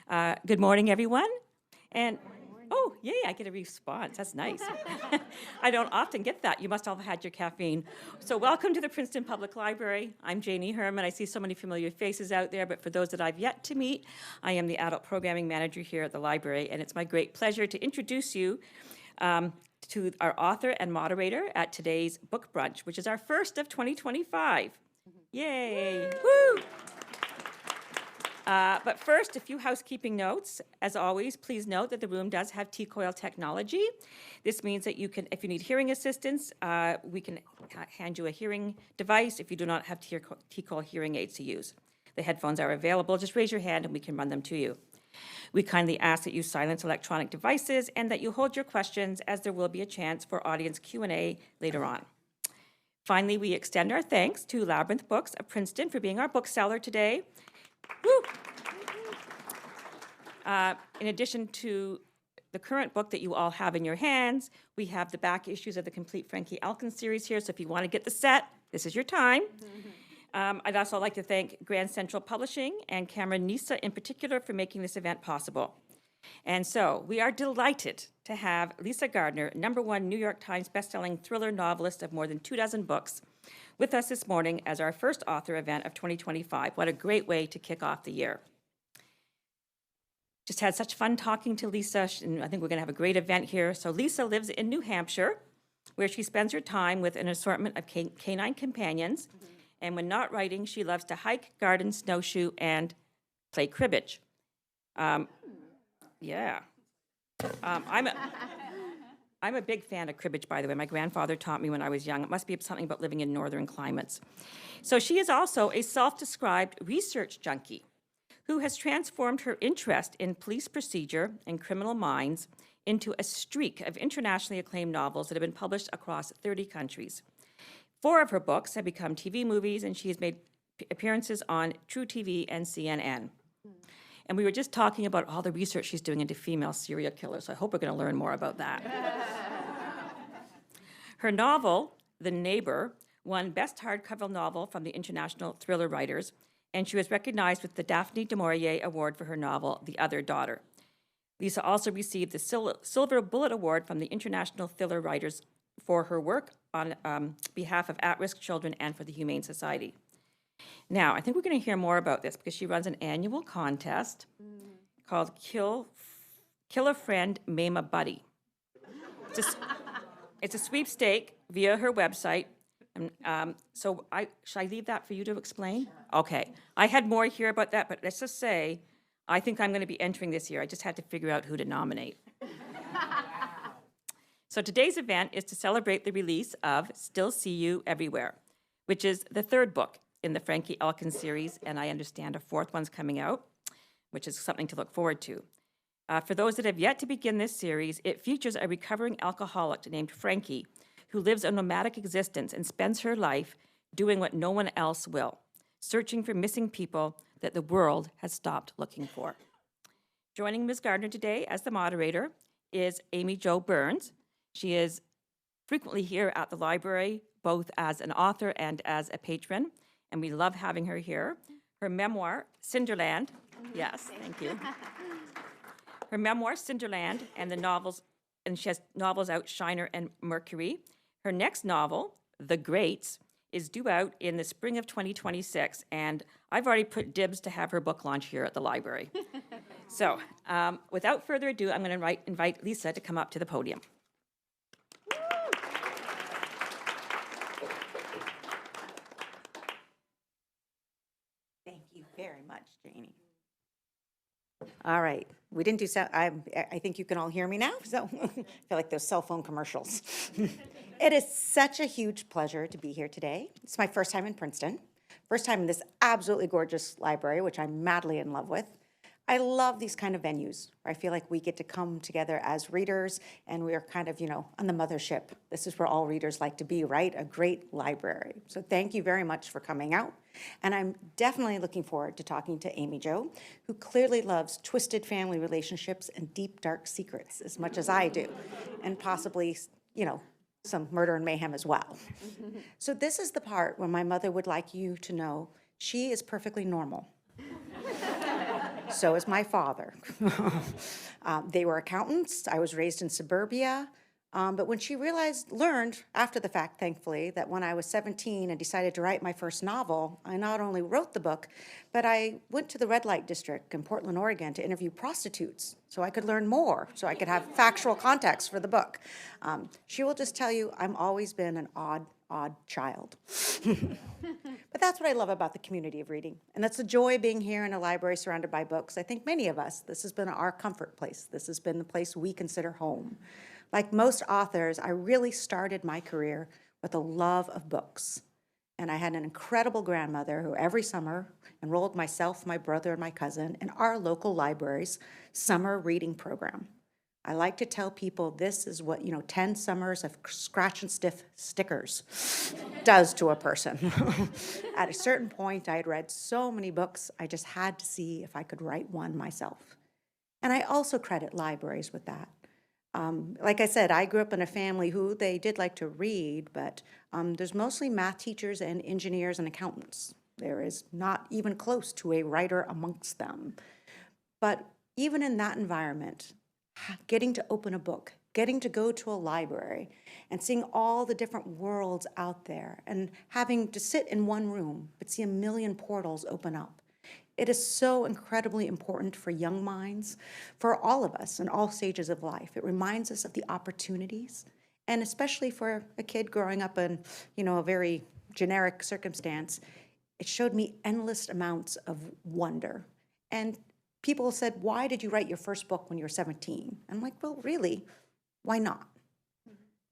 Good morning, everyone. And oh, yay, I get a response. That's nice. I don't often get that. You must all have had your caffeine. So welcome to the Princeton Public Library. I'm Janie Herman. I see so many familiar faces out there, but for those that I've yet to meet, I am the Adult Programming Manager here at the library, and it's my great pleasure to introduce you to our author and moderator at today's book brunch, which is our first of 2025. Yay! Woo! But first, a few housekeeping notes. As always, please note that the room does have T-coil technology. This means that you can, if you need hearing assistance, we can hand you a hearing device if you do not have T-coil hearing aids to use. The headphones are available. Just raise your hand and we can run them to you. We kindly ask that you silence electronic devices and that you hold your questions, as there will be a chance for audience Q&A later on. Finally, we extend our thanks to Labyrinth Books of Princeton for being our bookseller today. Woo! In addition to the current book that you all have in your hands, we have the back issues of the complete Frankie Elkin series here, so if you want to get the set, this is your time. I'd also like to thank Grand Central Publishing and Cameron Nisa in particular for making this event possible. And so we are delighted to have Lisa Gardner, #1 New York Times bestselling thriller novelist of more than 24 books, with us this morning as our first author event of 2025. What a great way to kick off the year. Just had such fun talking to Lisa, and I think we're going to have a great event here. So Lisa lives in New Hampshire, where she spends her time with an assortment of canine companions. And when not writing, she loves to hike, garden, snowshoe, and play cribbage. Yeah. I'm a big fan of cribbage, by the way. My grandfather taught me when I was young. It must be something about living in northern climates. So she is also a self-described research junkie who has transformed her interest in police procedure and criminal minds into a streak of internationally acclaimed novels that have been published across 30 countries. 4 of her books have become TV movies, and she has made appearances on True TV and CNN. And we were just talking about all the research she's doing into female serial killers, so I hope we're going to learn more about that. Her novel, The Neighbor, won Best Hardcover Novel from the International Thriller Writers, and she was recognized with the Daphne du Maurier Award for her novel, The Other Daughter. Lisa also received the Silver Bullet Award from the International Thriller Writers for her work on behalf of at-risk children and for the Humane Society. Now, I think we're going to hear more about this because she runs an annual contest called Kill a Friend, Maim a Buddy. It's a sweepstake via her website. So should I leave that for you to explain? Sure. Okay. I had more here about that, but let's just say I think I'm going to be entering this year. I just had to figure out who to nominate. So today's event is to celebrate the release of Still See You Everywhere, which is the 3rd book in the Frankie Elkin series, and I understand a 4th one's coming out, which is something to look forward to. For those that have yet to begin this series, it features a recovering alcoholic named Frankie, who lives a nomadic existence and spends her life doing what no one else will, searching for missing people that the world has stopped looking for. Joining Ms. Gardner today as the moderator is Amy Jo Burns. She is frequently here at the library, both as an author and as a patron, and we love having her here. Her memoir, Cinderland, yes, thank you. Her memoir, Cinderland, and the novels, and she has novels out, Shiner and Mercury. Her next novel, The Greats, is due out in the spring of 2026, and I've already put dibs to have her book launch here at the library. So, without further ado, I'm going to invite Lisa to come up to the podium. Thank you very much, Janie. All right, we didn't do sound. I think you can all hear me now. So I feel like those cell phone commercials. It is such a huge pleasure to be here today. It's my first time in Princeton, first time in this absolutely gorgeous library, which I'm madly in love with. I love these kind of venues where I feel like we get to come together as readers and we are kind of, on the mothership. This is where all readers like to be, right? A great library. So thank you very much for coming out. And I'm definitely looking forward to talking to Amy Jo, who clearly loves twisted family relationships and deep, dark secrets as much as I do, and possibly, some murder and mayhem as well. So this is the part where my mother would like you to know she is perfectly normal. So is my father. They were accountants. I was raised in suburbia. But when she learned after the fact, thankfully, that when I was 17 and decided to write my first novel, I not only wrote the book, but I went to the red light district in Portland, Oregon to interview prostitutes so I could learn more, so I could have factual context for the book. She will just tell you I've always been an odd child. But that's what I love about the community of reading. And that's the joy of being here in a library surrounded by books. I think many of us, this has been our comfort place. This has been the place we consider home. Like most authors, I really started my career with a love of books. And I had an incredible grandmother who every summer enrolled myself, my brother, and my cousin in our local library's summer reading program. I like to tell people this is what, 10 summers of scratch and sniff stickers does to a person. At a certain point, I had read so many books, I just had to see if I could write one myself. And I also credit libraries with that. Like I said, I grew up in a family who they did like to read, but there's mostly math teachers and engineers and accountants. There is not even close to a writer amongst them. But even in that environment, getting to open a book, getting to go to a library, and seeing all the different worlds out there, and having to sit in one room but see a million portals open up. It is so incredibly important for young minds, for all of us in all stages of life. It reminds us of the opportunities, and especially for a kid growing up in, a very generic circumstance, it showed me endless amounts of wonder. And people said, why did you write your first book when you were 17? I'm like, well, really, why not?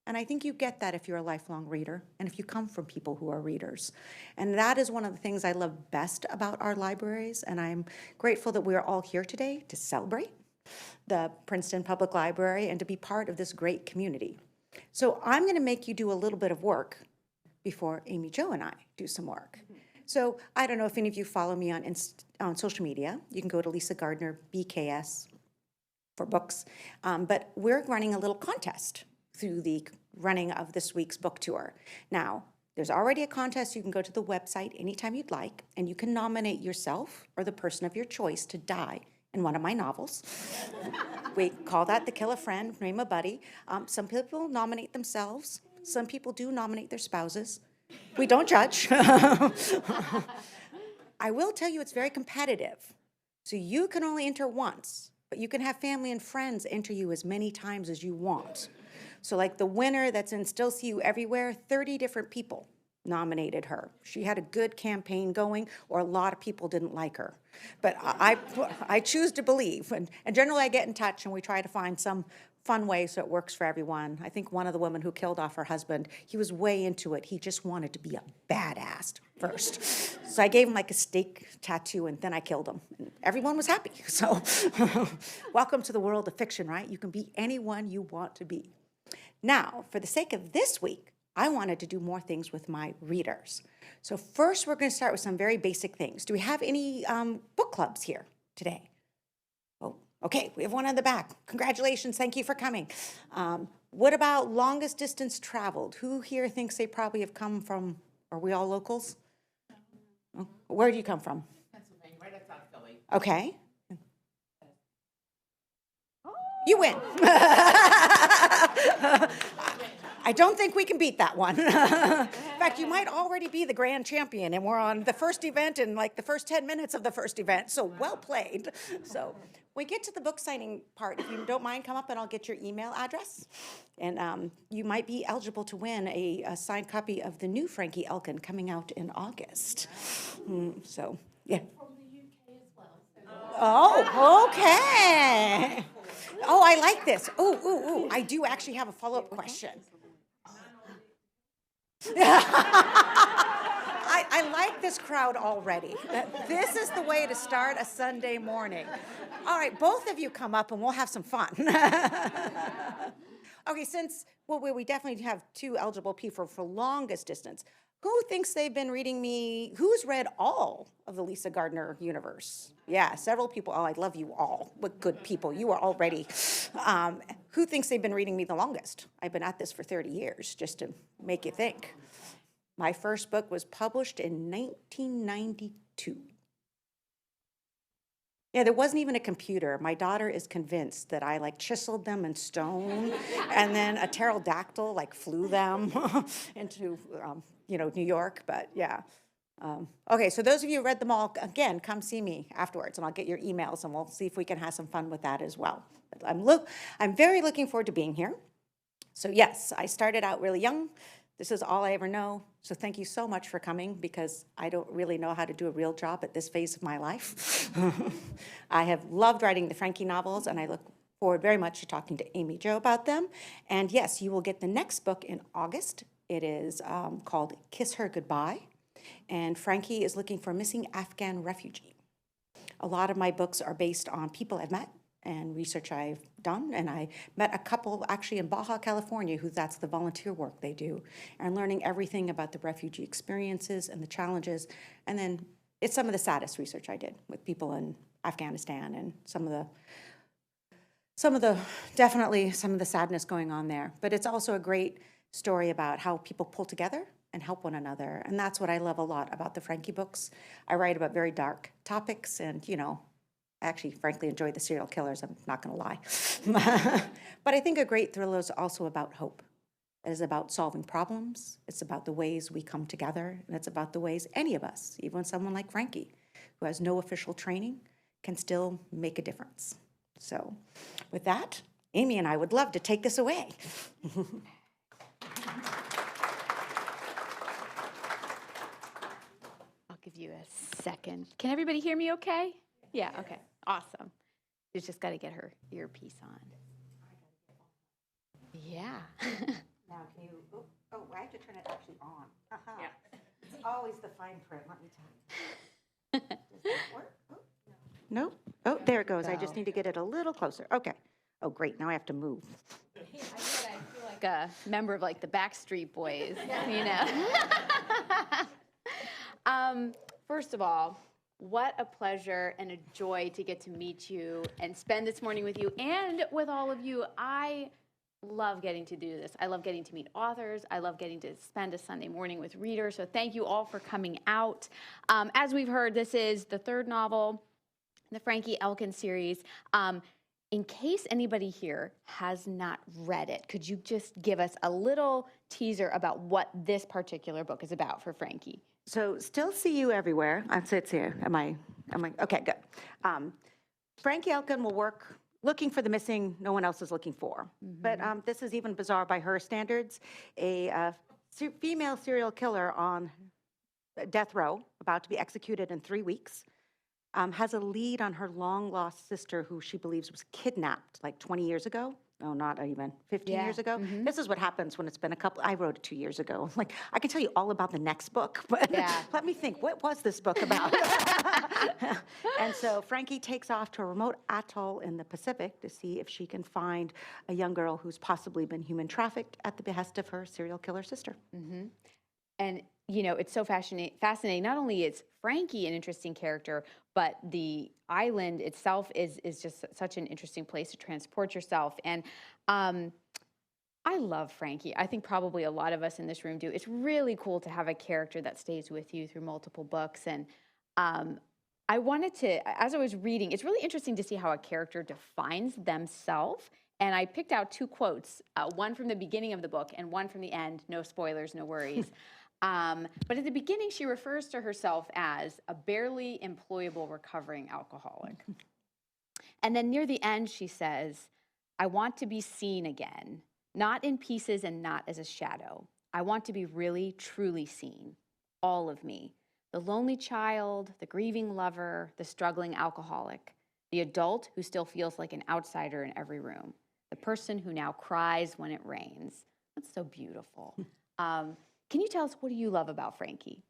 And I think you get that if you're a lifelong reader and if you come from people who are readers. And that is one of the things I love best about our libraries. And I'm grateful that we are all here today to celebrate the Princeton Public Library and to be part of this great community. So I'm going to make you do a little bit of work before Amy Jo and I do some work. So I don't know if any of you follow me on social media. You can go to Lisa Gardner, BKS, for books. But we're running a little contest through the running of this week's book tour. Now, there's already a contest. You can go to the website anytime you'd like, and you can nominate yourself or the person of your choice to die in one of my novels. We call that the Kill a Friend, Name a Buddy. Some people nominate themselves. Some people do nominate their spouses. We don't judge. I will tell you it's very competitive. So you can only enter once, but you can have family and friends enter you as many times as you want. So like the winner that's in Still See You Everywhere, 30 different people nominated her. She had a good campaign going, or a lot of people didn't like her. But I choose to believe. And generally I get in touch and we try to find some fun way so it works for everyone. I think one of the women who killed off her husband, he was way into it. He just wanted to be a badass first. So I gave him like a steak tattoo and then I killed him. And everyone was happy. So welcome to the world of fiction, right? You can be anyone you want to be. Now, for the sake of this week, I wanted to do more things with my readers. So first, we're going to start with some very basic things. Do we have any book clubs here today? Oh, okay, we have one in the back. Congratulations, thank you for coming. What about longest distance traveled? Who here thinks they probably have come from, are we all locals? Oh, where do you come from? Pennsylvania, right outside of Philly. Okay. You win. I don't think we can beat that one. In fact, you might already be the grand champion, and we're on the first event in like the first 10 minutes of the first event, so well played. So when we get to the book signing part, if you don't mind, come up and I'll get your email address. And you might be eligible to win a signed copy of the new Frankie Elkin coming out in August. So, yeah. From the UK as well. Oh, okay. Oh, I like this. Oh, I do actually have a follow-up question. I like this crowd already. This is the way to start a Sunday morning. All right, both of you come up and we'll have some fun. Okay, we definitely have two eligible people for longest distance. Who thinks they've been reading me? Who's read all of the Lisa Gardner universe? Yeah, several people. Oh, I love you all. What good people. You are all ready. Who thinks they've been reading me the longest? I've been at this for 30 years, just to make you think. My first book was published in 1992. Yeah, there wasn't even a computer. My daughter is convinced that I like chiseled them in stone, and then a pterodactyl like flew them into, New York. But yeah. Okay, so those of you who read them all, again, come see me afterwards, and I'll get your emails, and we'll see if we can have some fun with that as well. But I'm very looking forward to being here. So yes, I started out really young. This is all I ever know. So thank you so much for coming, because I don't really know how to do a real job at this phase of my life. I have loved writing the Frankie novels, and I look forward very much to talking to Amy Jo about them. And yes, you will get the next book in August. It is called Kiss Her Goodbye. And Frankie is looking for a missing Afghan refugee. A lot of my books are based on people I've met and research I've done. And I met a couple actually in Baja, California, that's the volunteer work they do, and learning everything about the refugee experiences and the challenges. And then it's some of the saddest research I did with people in Afghanistan, and definitely some of the sadness going on there. But it's also a great story about how people pull together and help one another. And that's what I love a lot about the Frankie books. I write about very dark topics, and, I actually, frankly, enjoy the serial killers, I'm not gonna lie. But I think a great thriller is also about hope. It is about solving problems. It's about the ways we come together, and it's about the ways any of us, even someone like Frankie, who has no official training, can still make a difference. So with that, Amy and I would love to take this away. I'll give you a second. Can everybody hear me okay? Yeah, okay. Awesome. She's just got to get her earpiece on. Yeah. Now, can you, I have to turn it actually on. Yeah. It's always the fine print, let me tell you. Does that work? No? Oh, there it goes. I just need to get it a little closer. Okay. Oh, great. Now I have to move. I feel like a member of like the Backstreet Boys, First of all, what a pleasure and a joy to get to meet you and spend this morning with you and with all of you. I love getting to do this. I love getting to meet authors. I love getting to spend a Sunday morning with readers. So thank you all for coming out. As we've heard, this is the third novel in the Frankie Elkin series. In case anybody here has not read it, could you just give us a little teaser about what this particular book is about for Frankie? So still see you everywhere. It's here. Am I, okay, good. Frankie Elkin will work looking for the missing no one else is looking for. But this is even bizarre by her standards. A female serial killer on death row, about to be executed in 3 weeks, has a lead on her long-lost sister who she believes was kidnapped like 20 years ago. No, not even 15 years ago. This is what happens when it's been I wrote it 2 years ago. Like, I can tell you all about the next book, but let me think, what was this book about? And so Frankie takes off to a remote atoll in the Pacific to see if she can find a young girl who's possibly been human trafficked at the behest of her serial killer sister. And, it's so fascinating. Not only is Frankie an interesting character, but the island itself is just such an interesting place to transport yourself. And I love Frankie. I think probably a lot of us in this room do. It's really cool to have a character that stays with you through multiple books. And I wanted to, as I was reading, it's really interesting to see how a character defines themselves. And I picked out 2 quotes, one from the beginning of the book and one from the end. No spoilers, no worries. But at the beginning, she refers to herself as a barely employable recovering alcoholic. And then near the end, she says, I want to be seen again, not in pieces and not as a shadow. I want to be really, truly seen, all of me. The lonely child, the grieving lover, the struggling alcoholic, the adult who still feels like an outsider in every room, the person who now cries when it rains. That's so beautiful. Can you tell us, what do you love about Frankie?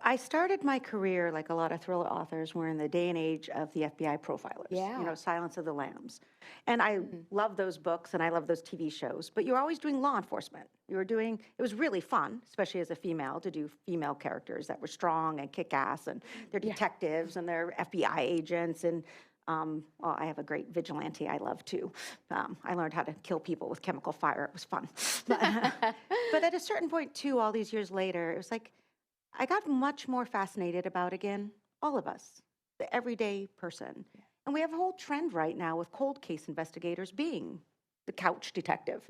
I started my career, like a lot of thriller authors, we're in the day and age of the FBI profilers, Silence of the Lambs. And I love those books and I love those TV shows, but you're always doing law enforcement. It was really fun, especially as a female, to do female characters that were strong and kick-ass, and they're detectives and they're FBI agents, and well, I have a great vigilante I love too. I learned how to kill people with chemical fire. It was fun. But at a certain point too, all these years later, it was like, I got much more fascinated about, again, all of us. the everyday person. And we have a whole trend right now with cold case investigators being the couch detective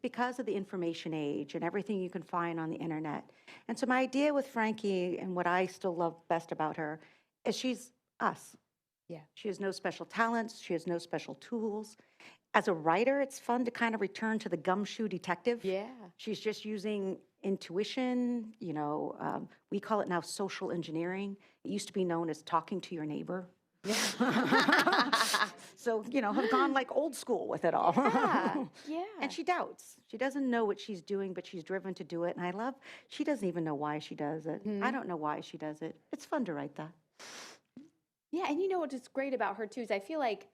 because of the information age and everything you can find on the internet. And so my idea with Frankie and what I still love best about her is she's us. Yeah. She has no special talents. She has no special tools. As a writer, it's fun to kind of return to the gumshoe detective. Yeah. She's just using intuition. We call it now social engineering. It used to be known as talking to your neighbor. So, have gone like old school with it all. Yeah. And she doubts. She doesn't know what she's doing, but she's driven to do it. And I love, she doesn't even know why she does it. I don't know why she does it. It's fun to write that. Yeah, and what's great about her too is I feel like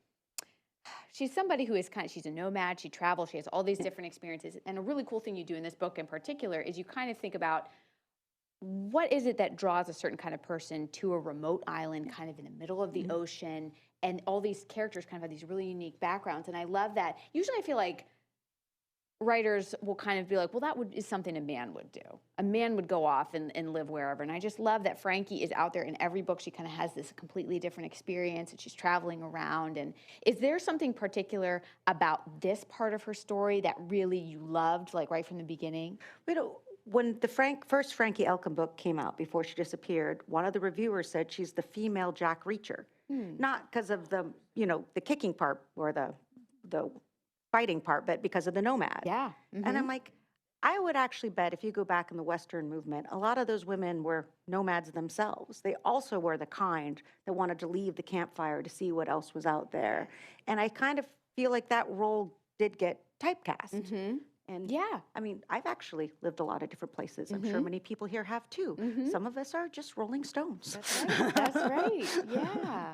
she's somebody who is she's a nomad, she travels, she has all these different experiences. And a really cool thing you do in this book in particular is you kind of think about what is it that draws a certain kind of person to a remote island kind of in the middle of the ocean, and all these characters kind of have these really unique backgrounds. And I love that. Usually I feel like writers will kind of be like, well, is something a man would do. A man would go off and live wherever. And I just love that Frankie is out there in every book. She kind of has this completely different experience, and she's traveling around. And is there something particular about this part of her story that really you loved, like right from the beginning? When the first Frankie Elkin book came out before she disappeared, one of the reviewers said she's the female Jack Reacher. Not because of the kicking part or the fighting part, but because of the nomad. Yeah. And I'm like, I would actually bet if you go back in the Western movement, a lot of those women were nomads themselves. They also were the kind that wanted to leave the campfire to see what else was out there. And I kind of feel like that role did get typecast. And Yeah. I mean, I've actually lived a lot of different places. I'm sure many people here have too. Some of us are just rolling stones. That's right. That's right. Yeah.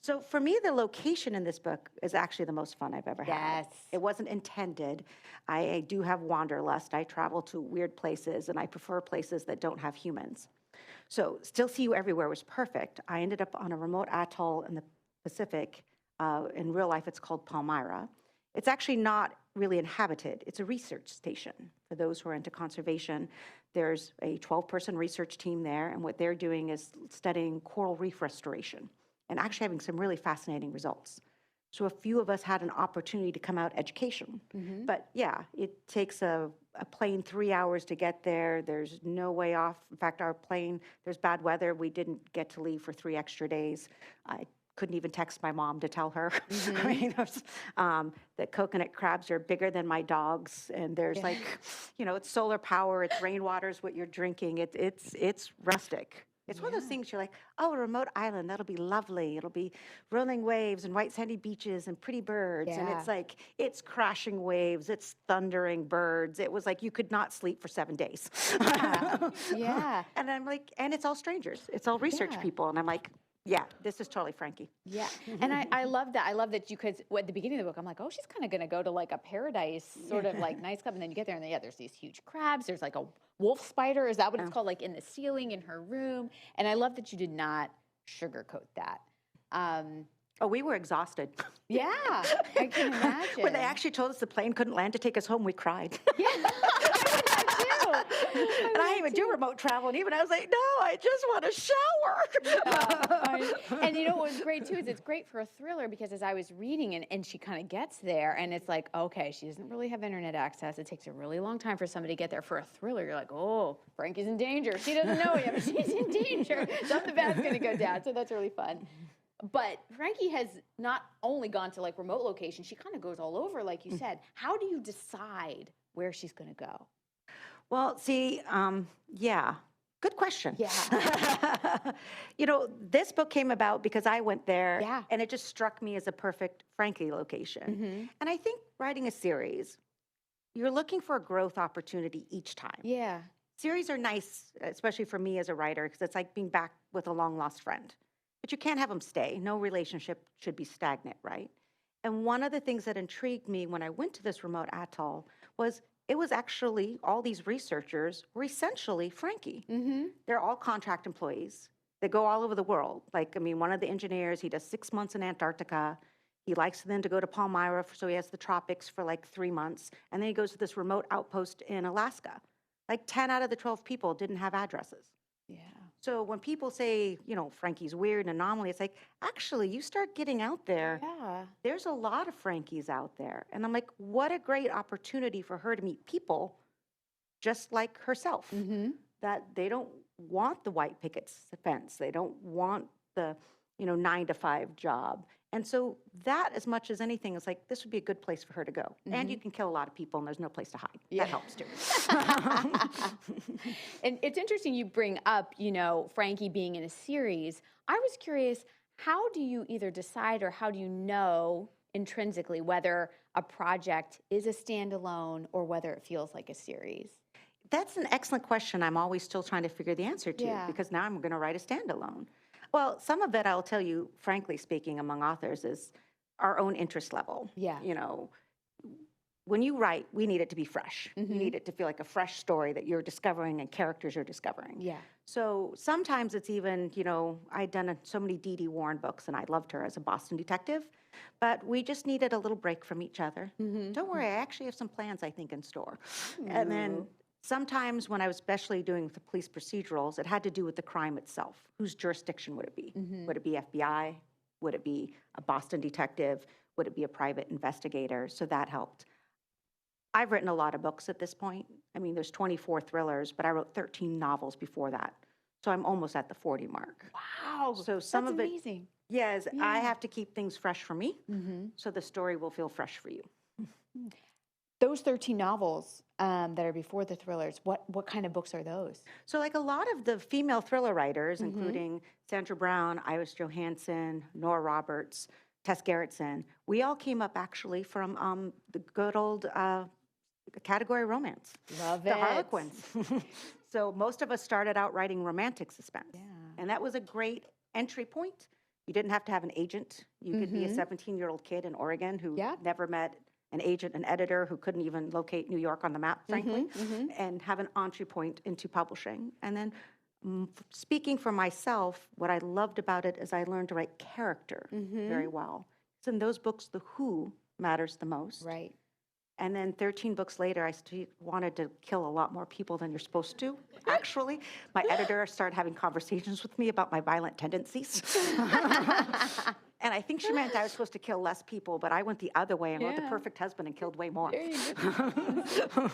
So for me, the location in this book is actually the most fun I've ever had. Yes. It wasn't intended. I do have wanderlust. I travel to weird places, and I prefer places that don't have humans. So Still See You Everywhere was perfect. I ended up on a remote atoll in the Pacific. In real life, it's called Palmyra. It's actually not really inhabited. It's a research station. For those who are into conservation, there's a 12-person research team there, and what they're doing is studying coral reef restoration and actually having some really fascinating results. So a few of us had an opportunity to come out education. But yeah, it takes a plane 3 hours to get there. There's no way off. In fact, our plane, there's bad weather. We didn't get to leave for 3 extra days. I couldn't even text my mom to tell her. I mean, the coconut crabs are bigger than my dogs. And there's it's solar power, it's rainwater is what you're drinking. It's rustic. It's one of those things you're like, oh, a remote island, that'll be lovely. It'll be rolling waves and white sandy beaches and pretty birds. And it's like, it's crashing waves, it's thundering birds. It was like you could not sleep for 7 days. Yeah. And I'm like, and it's all strangers. It's all research people. And I'm like, yeah, this is totally Frankie. Yeah. And I love that. I love that at the beginning of the book, I'm like, oh, she's kind of going to go to like a paradise sort of like nice club. And then you get there and there's these huge crabs. There's like a wolf spider. Is that what it's called? Like in the ceiling in her room. And I love that you did not sugarcoat that. Oh, we were exhausted. Yeah, I can imagine. When they actually told us the plane couldn't land to take us home, we cried. Yeah, I would too. And I even do remote travel, and even I was like, no, I just want a shower. And what was great too is it's great for a thriller because as I was reading and she kind of gets there and it's like, okay, she doesn't really have internet access. It takes a really long time for somebody to get there. For a thriller, you're like, oh, Frankie's in danger. She doesn't know yet, but she's in danger. Something bad's going to go down. So that's really fun. But Frankie has not only gone to like remote locations, she kind of goes all over, like you said. How do you decide where she's going to go? Well, see, good question. Yeah. This book came about because I went there, Yeah. and it just struck me as a perfect Frankie location. And I think writing a series, you're looking for a growth opportunity each time. Yeah. Series are nice, especially for me as a writer, because it's like being back with a long-lost friend. But you can't have them stay. No relationship should be stagnant, right? And one of the things that intrigued me when I went to this remote atoll was it was actually all these researchers were essentially Frankie. They're all contract employees. They go all over the world. One of the engineers, he does 6 months in Antarctica. He likes then to go to Palmyra, so he has the tropics for like 3 months. And then he goes to this remote outpost in Alaska. Like 10 out of the 12 people didn't have addresses. Yeah. So when people say, Frankie's weird and anomaly, it's like, actually, you start getting out there. Yeah. There's a lot of Frankies out there. And I'm like, what a great opportunity for her to meet people just like herself, that they don't want the white picket fence. They don't want the, 9-to-5 job. And so that, as much as anything, is like, this would be a good place for her to go. And you can kill a lot of people and there's no place to hide. Yeah. That helps too. And it's interesting you bring up, Frankie being in a series. I was curious, how do you either decide or how do you know intrinsically whether a project is a standalone or whether it feels like a series? That's an excellent question. I'm always still trying to figure the answer to, Yeah. because now I'm going to write a standalone. Well, some of it, I'll tell you, frankly speaking, among authors, is our own interest level. Yeah. When you write, we need it to be fresh. You need it to feel like a fresh story that you're discovering and characters you're discovering. Yeah. So sometimes it's even, I'd done so many Dee Warren books, and I loved her as a Boston detective, but we just needed a little break from each other. Don't worry, I actually have some plans, I think, in store. And then sometimes when I was especially doing the police procedurals, it had to do with the crime itself. Whose jurisdiction would it be? Would it be FBI? Would it be a Boston detective? Would it be a private investigator? So that helped. I've written a lot of books at this point. I mean, there's 24 thrillers, but I wrote 13 novels before that. So I'm almost at the 40 mark. Wow. So some that's of it, amazing. yes, I have to keep things fresh for me, so the story will feel fresh for you. Those 13 novels that are before the thrillers, what kind of books are those? So like a lot of the female thriller writers, including Sandra Brown, Iris Johansson, Nora Roberts, Tess Gerritsen, we all came up actually from the good old category romance. Love the it. Harlequins. So most of us started out writing romantic suspense. Yeah. And that was a great entry point. You didn't have to have an agent. You could be a 17-year-old kid in Oregon who never met an agent, an editor, who couldn't even locate New York on the map, frankly, and have an entry point into publishing. And then speaking for myself, what I loved about it is I learned to write character very well. So in those books, the who matters the most. Right. And then 13 books later, I wanted to kill a lot more people than you're supposed to, actually. My editor started having conversations with me about my violent tendencies. And I think she meant I was supposed to kill less people, but I went the other way and wrote The Perfect Husband and killed way more. There you go.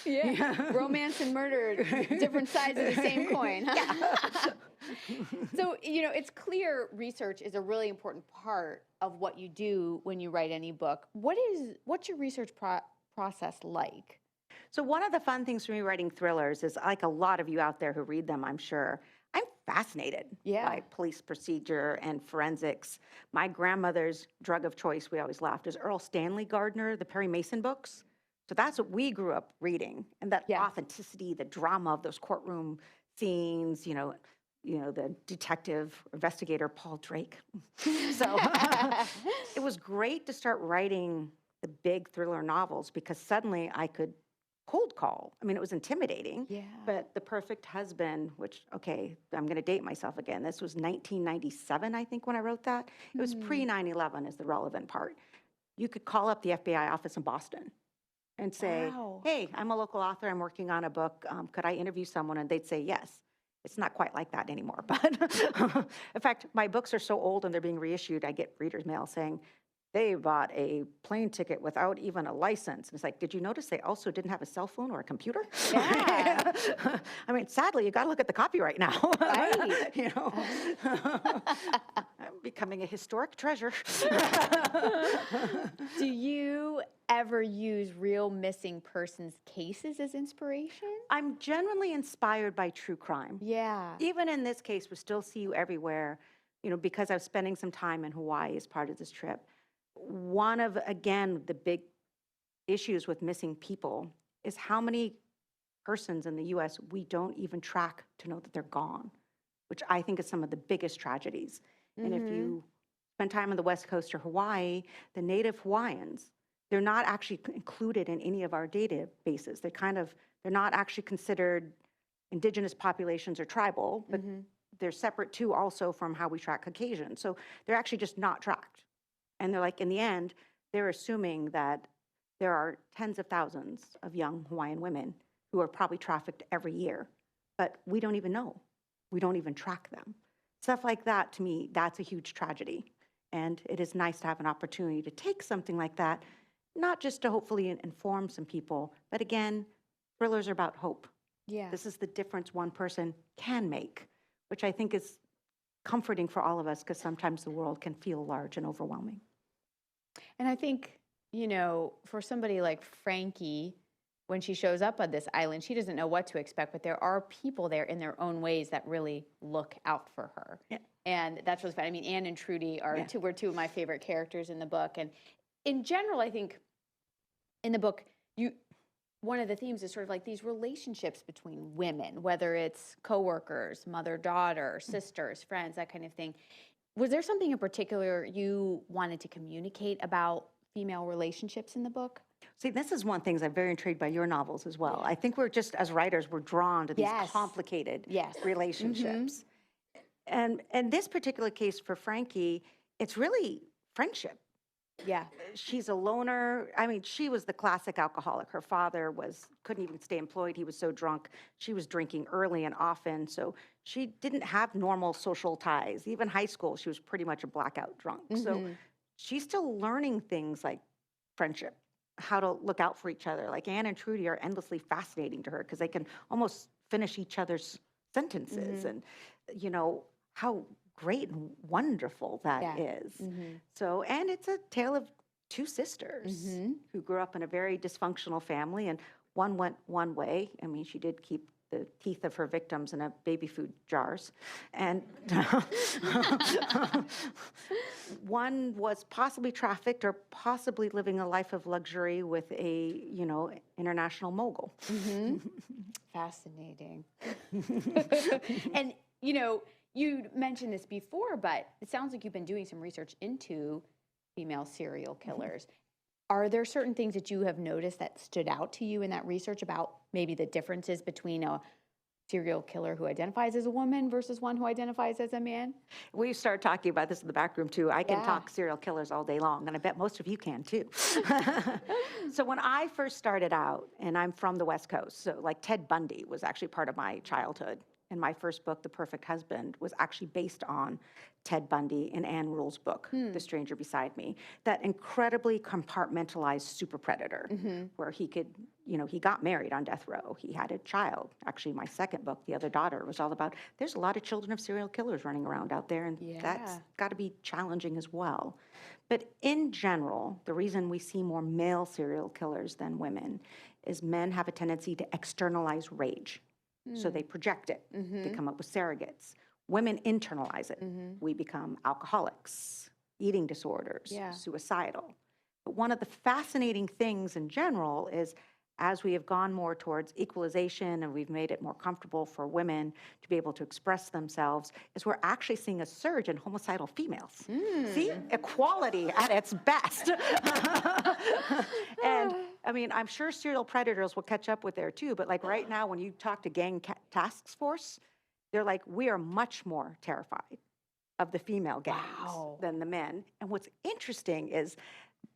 Yeah. Romance and murder, different sides of the same coin. Huh? So, it's clear research is a really important part of what you do when you write any book. What's your research process like? So one of the fun things for me writing thrillers is, like a lot of you out there who read them, I'm sure, I'm fascinated by police procedure and forensics. My grandmother's drug of choice, we always laughed, is Earl Stanley Gardner, the Perry Mason books. So that's what we grew up reading. And that authenticity, the drama of those courtroom scenes, the detective, investigator, Paul Drake. So it was great to start writing the big thriller novels because suddenly I could cold call. I mean, it was intimidating. Yeah. But The Perfect Husband, which, okay, I'm going to date myself again. This was 1997, I think, when I wrote that. It was pre-9/11 is the relevant part. You could call up the FBI office in Boston and say, hey, I'm a local author. I'm working on a book. Could I interview someone? And they'd say yes. It's not quite like that anymore. But in fact, my books are so old and they're being reissued, I get readers' mail saying, they bought a plane ticket without even a license. And it's like, did you notice they also didn't have a cell phone or a computer? Yeah. I mean, sadly, you got to look at the copyright now. Right. I'm becoming a historic treasure. Do you ever use real missing persons cases as inspiration? I'm genuinely inspired by true crime. Yeah. Even in this case, we still see you everywhere, because I was spending some time in Hawaii as part of this trip. One of, again, the big issues with missing people is how many persons in the U.S. we don't even track to know that they're gone, which I think is some of the biggest tragedies. And if you spend time on the West Coast or Hawaii, the native Hawaiians, they're not actually included in any of our databases. They're not actually considered indigenous populations or tribal, but they're separate too also from how we track Caucasian. So they're actually just not tracked. And they're like, in the end, they're assuming that there are tens of thousands of young Hawaiian women who are probably trafficked every year, but we don't even know. we don't even track them. Stuff like that, to me, that's a huge tragedy. And it is nice to have an opportunity to take something like that, not just to hopefully inform some people, but again, thrillers are about hope. Yeah. This is the difference one person can make, which I think is comforting for all of us, because sometimes the world can feel large and overwhelming. And I think, for somebody like Frankie, when she shows up on this island, she doesn't know what to expect, but there are people there in their own ways that really look out for her. Yeah. And that's what's fun. I mean, Anne and Trudy were two of my favorite characters in the book. And in general, I think in the book, one of the themes is sort of like these relationships between women, whether it's coworkers, mother-daughter, sisters, friends, that kind of thing. Was there something in particular you wanted to communicate about female relationships in the book? See, this is one of the things I'm very intrigued by your novels as well. I think we're just, as writers, we're drawn to these complicated relationships. And in this particular case for Frankie, it's really friendship. Yeah. She's a loner. I mean, she was the classic alcoholic. Her father couldn't even stay employed. He was so drunk. She was drinking early and often. So she didn't have normal social ties. Even high school, she was pretty much a blackout drunk. So she's still learning things like friendship, how to look out for each other. Like Anne and Trudy are endlessly fascinating to her because they can almost finish each other's sentences. And, how great and wonderful that is. So, and it's a tale of two sisters who grew up in a very dysfunctional family, and one went one way. I mean, she did keep the teeth of her victims in baby food jars. And one was possibly trafficked or possibly living a life of luxury with a, international mogul. Fascinating. And, you mentioned this before, but it sounds like you've been doing some research into female serial killers. Are there certain things that you have noticed that stood out to you in that research about maybe the differences between a serial killer who identifies as a woman versus one who identifies as a man? We started talking about this in the back room too. I can talk serial killers all day long, and I bet most of you can too. So when I first started out, and I'm from the West Coast, so like Ted Bundy was actually part of my childhood. And my first book, The Perfect Husband, was actually based on Ted Bundy and Anne Rule's book, The Stranger Beside Me. That incredibly compartmentalized super predator, where he could, he got married on death row. He had a child. Actually, my second book, The Other Daughter, was all about there's a lot of children of serial killers running around out there, and that's got to be challenging as well. But in general, the reason we see more male serial killers than women is men have a tendency to externalize rage. So they project it. They come up with surrogates. Women internalize it. We become alcoholics, eating disorders, suicidal. But one of the fascinating things in general is as we have gone more towards equalization and we've made it more comfortable for women to be able to express themselves, is we're actually seeing a surge in homicidal females. See, equality at its best. And I mean, I'm sure serial predators will catch up with there too, but like right now when you talk to gang task force, they're like, we are much more terrified of the female gangs than the men. And what's interesting is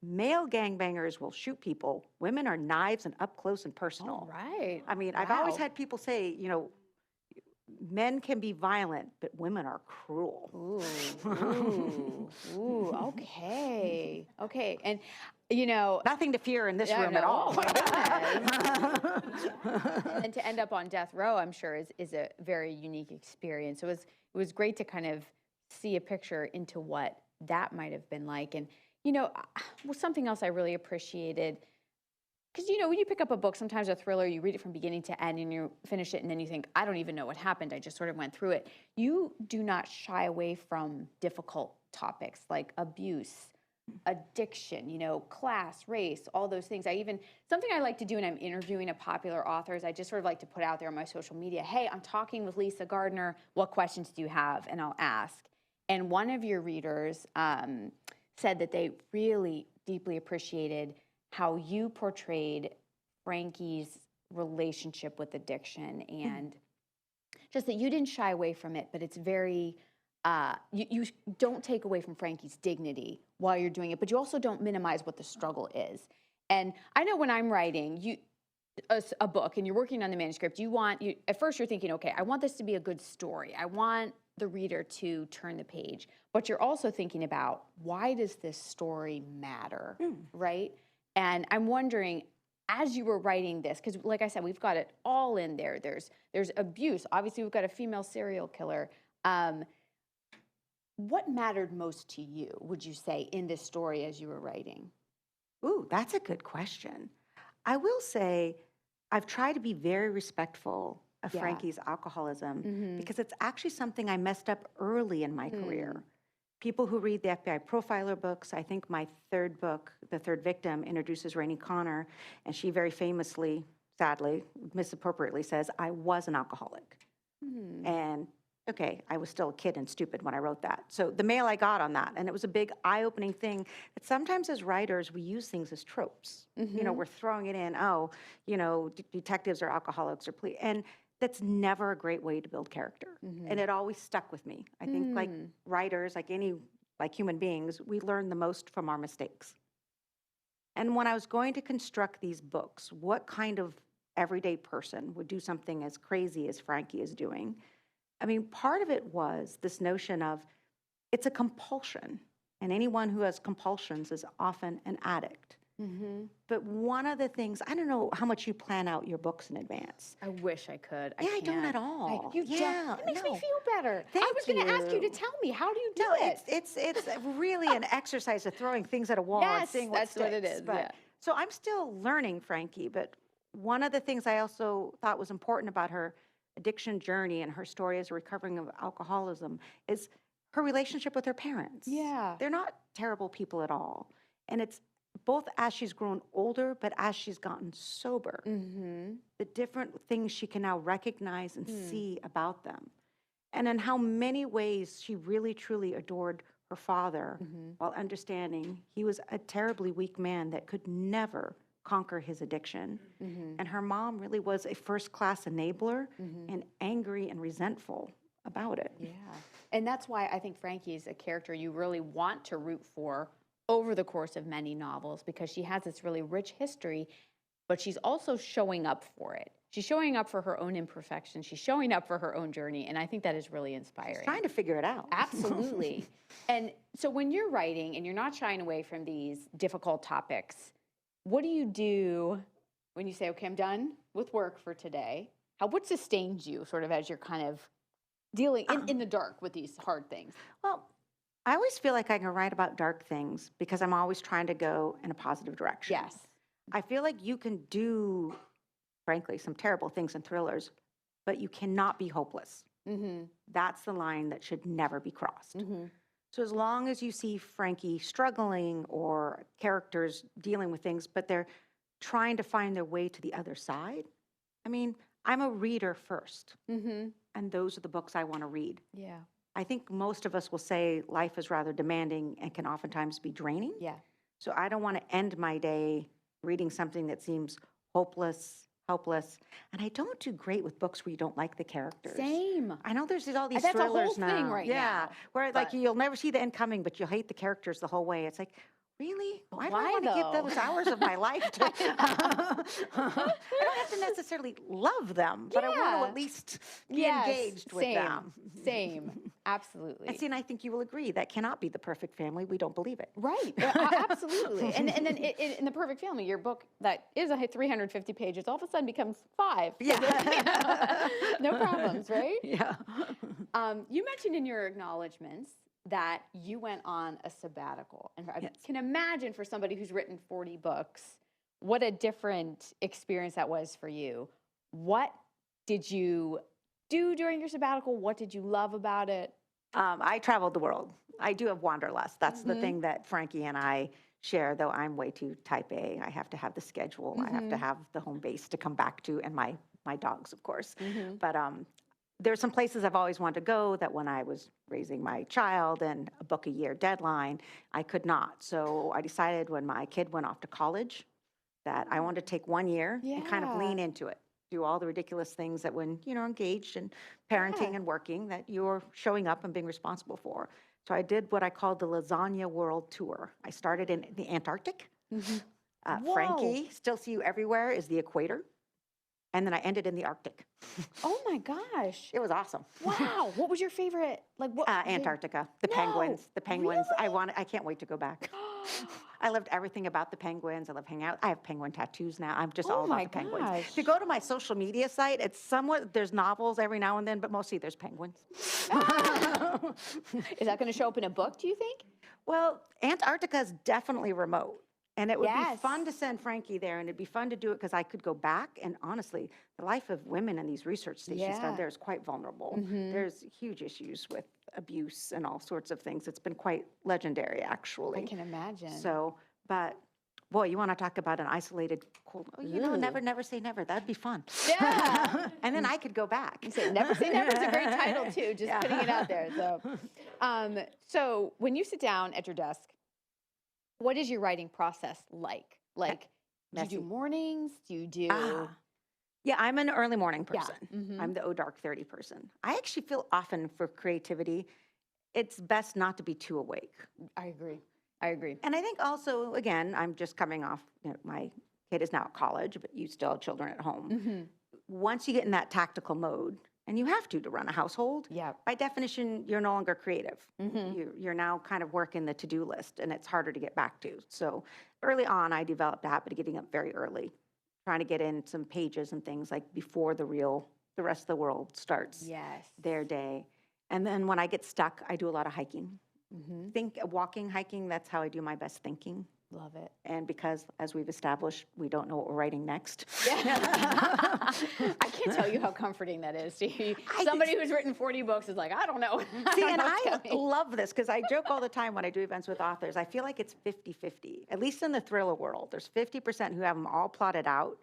male gangbangers will shoot people. Women are knives and up close and personal. Right. I mean, I've always had people say, men can be violent, but women are cruel. Ooh, okay. Okay. And, nothing to fear in this room at all. My goodness. And to end up on death row, I'm sure is a very unique experience. It was great to kind of see a picture into what that might have been like. And, something else I really appreciated, because, when you pick up a book, sometimes a thriller, you read it from beginning to end and you finish it and then you think, I don't even know what happened. I just sort of went through it. You do not shy away from difficult topics like abuse, addiction, class, race, all those things. Something I like to do when I'm interviewing a popular author is I just sort of like to put out there on my social media, hey, I'm talking with Lisa Gardner. What questions do you have? And I'll ask. And one of your readers said that they really deeply appreciated how you portrayed Frankie's relationship with addiction and just that you didn't shy away from it, but it's very, you don't take away from Frankie's dignity while you're doing it, but you also don't minimize what the struggle is. And I know when I'm writing, a book and you're working on the manuscript, at first you're thinking, okay, I want this to be a good story. I want the reader to turn the page. But you're also thinking about, why does this story matter, right? And I'm wondering, as you were writing this, because like I said, we've got it all in there. There's abuse. Obviously, we've got a female serial killer. What mattered most to you, would you say, in this story as you were writing? Ooh, that's a good question. I will say I've tried to be very respectful of Yeah. Frankie's alcoholism because it's actually something I messed up early in my career. People who read the FBI profiler books, I think my third book, The Third Victim, introduces Rainey Connor, and she very famously, sadly, misappropriately says, I was an alcoholic. And okay, I was still a kid and stupid when I wrote that. So the mail I got on that, and it was a big eye-opening thing that sometimes as writers, we use things as tropes. You know, we're throwing it in, detectives are alcoholics or police. And that's never a great way to build character. And it always stuck with me. I think like writers, like human beings, we learn the most from our mistakes. And when I was going to construct these books, what kind of everyday person would do something as crazy as Frankie is doing? I mean, part of it was this notion of it's a compulsion, and anyone who has compulsions is often an addict. But one of the things, I don't know how much you plan out your books in advance. I wish I could. I don't can't. at all. You don't. Yeah, It makes me no. feel better. I Thank was going to ask you to you. tell me, how do you do No, it? it's really an exercise of throwing things at a wall and Yes, seeing what that's what it sticks. is, But, yeah. So I'm still learning Frankie, but one of the things I also thought was important about her addiction journey and her story as recovering of alcoholism is her relationship with her parents. Yeah. They're not terrible people at all. And it's both as she's grown older, but as she's gotten sober, the different things she can now recognize and see about them. And in how many ways she really, truly adored her father while understanding he was a terribly weak man that could never conquer his addiction. And her mom really was a first-class enabler and angry and resentful about it. Yeah. And that's why I think Frankie is a character you really want to root for over the course of many novels, because she has this really rich history, but she's also showing up for it. She's showing up for her own imperfections. She's showing up for her own journey. And I think that is really inspiring. Trying to figure it out. Absolutely. And so when you're writing and you're not shying away from these difficult topics, what do you do when you say, okay, I'm done with work for today? What sustains you sort of as you're kind of dealing in the dark with these hard things? Well, I always feel like I can write about dark things because I'm always trying to go in a positive direction. Yes. I feel like you can do, frankly, some terrible things in thrillers, but you cannot be hopeless. That's the line that should never be crossed. So as long as you see Frankie struggling or characters dealing with things, but they're trying to find their way to the other side, I mean, I'm a reader first, and those are the books I want to read. Yeah. I think most of us will say life is rather demanding and can oftentimes be draining. Yeah. So I don't want to end my day reading something that seems hopeless, helpless. And I don't do great with books where you don't like the characters. Same. I know there's all these That's a whole thrillers thing now. right yeah, now, where like but- you'll never see the end coming, but you'll hate the characters the whole way. It's like, really? Why do I why, want to give though? those hours of my life to? I don't have to necessarily love them, but I want to Yeah. at least be Yes, engaged with same, them. Same. Absolutely. And see, and I think you will agree that cannot be the perfect family. We don't believe it. Right. Absolutely. And then in The Perfect Family, your book that is 350 pages all of a sudden becomes 5. Yeah. No problems, right? Yeah. You mentioned in your acknowledgments that you went on a sabbatical. And I Yes. can imagine for somebody who's written 40 books, what a different experience that was for you. What did you do during your sabbatical? What did you love about it? I traveled the world. I do have wanderlust. That's the thing that Frankie and I share, though I'm way too type A. I have to have the schedule. I have to have the home base to come back to, and my dogs, of course. But there's some places I've always wanted to go that when I was raising my child and a book a year deadline, I could not. So I decided when my kid went off to college that I wanted to take 1 year and kind of Yeah. lean into it. Do all the ridiculous things that when, engaged in parenting Yeah. and working that you're showing up and being responsible for. So I did what I called the Lasagna World Tour. I started in the Antarctic. Whoa. Frankie, Still See You Everywhere is the equator. And then I ended in the Arctic. Oh my gosh. It was awesome. Wow. What was your favorite? Like what? Antarctica, the No, penguins, really? I can't wait to go back. I loved everything about the penguins. I love hanging out. I have penguin tattoos now. I'm just Oh all about my the penguins. gosh. If you go to my social media site, it's somewhat, there's novels every now and then, but mostly there's penguins. Is that going to show up in a book, do you think? Well, Antarctica is definitely remote. And it would be Yes. fun to send Frankie there, and it'd be fun to do it because I could go back. And honestly, the life of women in these research stations down Yeah. there is quite vulnerable. There's huge issues with abuse and all sorts of things. It's been quite legendary, actually. I can imagine. So, but boy, you want to talk about an isolated cold? Oh, you know, Ooh. never say never. That'd be fun. Yeah. And then I could go back. You say never say never is a great title too, just Yeah. putting it out there. So when you sit down at your desk, what is your writing process like? Like, do you do Messy. mornings? Do you do? Yeah, I'm an early morning Yeah. person. Mhm. I'm the dark 30 person. I actually feel often for creativity, it's best not to be too awake. I agree. I agree. And I think also, again, I'm just coming off, my kid is now at college, but you still have children at home. Mhm. Once you get in that tactical mode, and you have to run a household, Yeah. by definition, you're no longer creative. Mhm. You're now kind of working the to-do list, and it's harder to get back to. So early on, I developed a habit of getting up very early, trying to get in some pages and things like before the rest of the world starts Yes. their day. And then when I get stuck, I do a lot of hiking. Mhm. Walking, hiking, that's how I do my best thinking. Love it. And because, as we've established, we don't know what we're writing next. I can't tell you how comforting that is. Somebody who's written 40 books is like, I don't know. See, and I love this because I joke all the time when I do events with authors. I feel like it's 50-50, at least in the thriller world. There's 50% who have them all plotted out,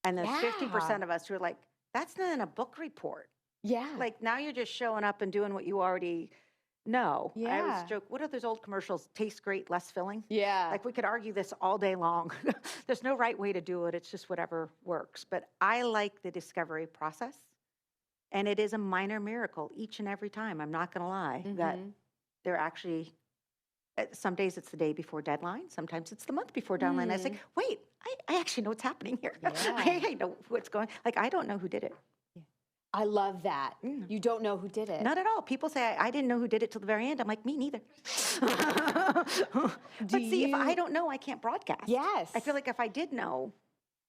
and there's 50% of us who are like, that's not in a book report. Yeah. Like, now you're just showing up and doing what you already know. I Yeah. always joke, what are those old commercials? Tastes great, less filling? Yeah. Like, we could argue this all day long. There's no right way to do it. It's just whatever works. But I like the discovery process. And it is a minor miracle each and every time. I'm not going to lie that they're actually, some days it's the day before deadline. Sometimes it's the month before deadline. I say, wait, I actually know what's happening here. Yeah. I know what's going, like, I don't know who did it. I love that. You don't know who did it. Not at all. People say, I didn't know who did it till the very end. I'm like, me neither. But see, if I don't know, I can't broadcast. Yes. I feel like if I did know,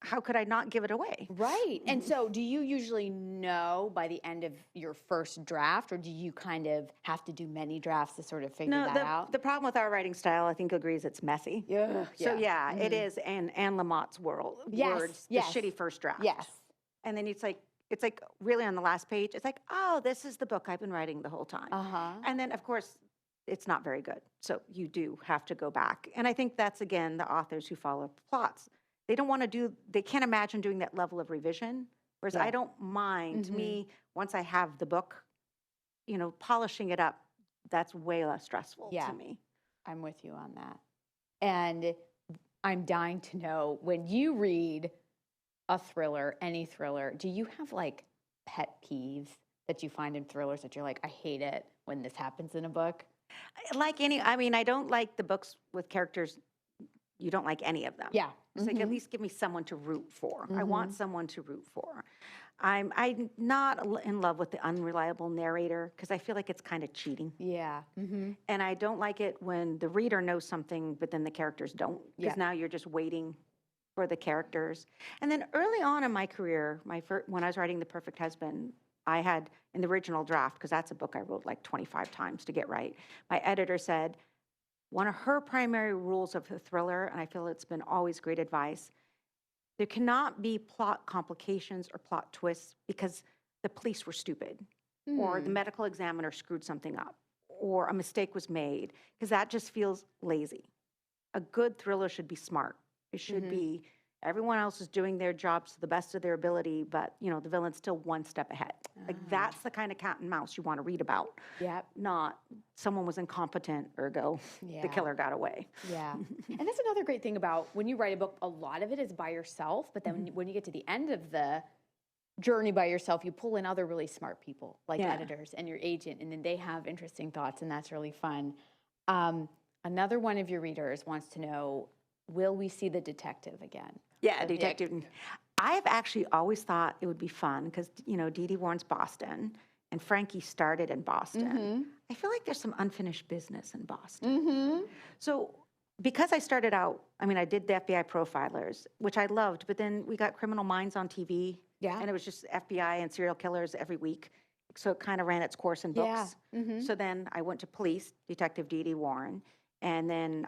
how could I not give it away? Right. And so do you usually know by the end of your first draft, or do you kind of have to do many drafts to sort of figure that out? The problem with our writing style, I think, agrees it's messy. Yeah. So yeah, it is Anne Lamott's world. Yes, Words, yes. the shitty first draft. Yes. And then it's like really on the last page, it's like, oh, this is the book I've been writing the whole time. Uh-huh. And then, of course, it's not very good. So you do have to go back. And I think that's, again, the authors who follow plots. They don't want to they can't imagine doing that level of revision. Whereas I don't mind me, once I have the book, polishing it up, that's way less stressful to me. I'm with you on that. And I'm dying to know, when you read a thriller, any thriller, do you have like pet peeves that you find in thrillers that you're like, I hate it when this happens in a book? I don't like the books with characters, you don't like any of them. Yeah. It's like, at least give me someone to root for. I want someone to root for. I'm not in love with the unreliable narrator because I feel like it's kind of cheating. Yeah. And I don't like it when the reader knows something, but then the characters don't. Because now you're just waiting for the characters. And then early on in my career, when I was writing The Perfect Husband, I had, in the original draft, because that's a book I wrote like 25 times to get right, my editor said, one of her primary rules of the thriller, and I feel it's been always great advice, there cannot be plot complications or plot twists because the police were stupid, or the medical examiner screwed something up, or a mistake was made, because that just feels lazy. A good thriller should be smart. It should be, everyone else is doing their jobs to the best of their ability, but, the villain's still one step ahead. Like, that's the kind of cat and mouse you want to read about. Yep. Not someone was incompetent, ergo the killer got away. Yeah. And that's another great thing about when you write a book, a lot of it is by yourself, but then when you get to the end of the journey by yourself, you pull in other really smart people, like editors and your agent, and then they have interesting thoughts, and that's really fun. Another one of your readers wants to know, will we see the detective again? Yeah, detective. I've actually always thought it would be fun because, Dee Dee Warren's Boston and Frankie started in Boston. I feel like there's some unfinished business in Boston. So because I started out, I did the FBI Profilers, which I loved, but then we got Criminal Minds on TV. Yeah. And it was just FBI and serial killers every week. So it kind of ran its course in books. So then I went to police, Detective Dee Dee Warren. And then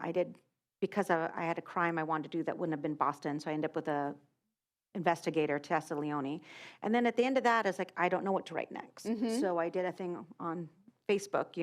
because I had a crime I wanted to do that wouldn't have been Boston. So I ended up with a investigator, Tessa Leone. And then at the end of that, I was like, I don't know what to write next. So I did a thing on Facebook,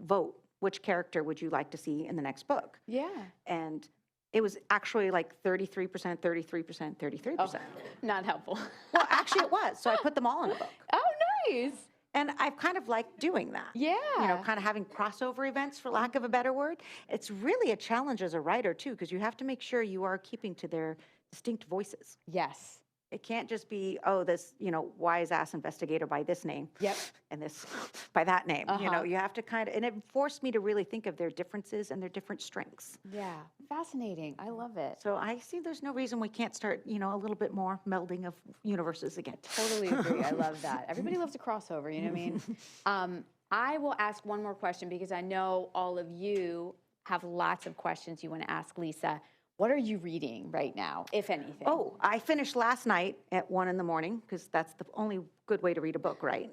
vote. Which character would you like to see in the next book? Yeah. And it was actually like 33%, 33%, 33%. Not helpful. Well, actually it was. So I put them all in a book. Oh, nice. And I've kind of liked doing that. Yeah. Kind of having crossover events, for lack of a better word. It's really a challenge as a writer, too, because you have to make sure you are keeping to their distinct voices. Yes. It can't just be, this, wise-ass investigator by this name. Yep. And this by that name. You have to and it forced me to really think of their differences and their different strengths. Yeah. Fascinating. I love it. So I see there's no reason we can't start, a little bit more melding of universes again. Totally agree. I love that. Everybody loves a crossover, you know what I mean? I will ask one more question because I know all of you have lots of questions you want to ask Lisa. What are you reading right now, if anything? Oh, I finished last night at 1 a.m, because that's the only good way to read a book, right?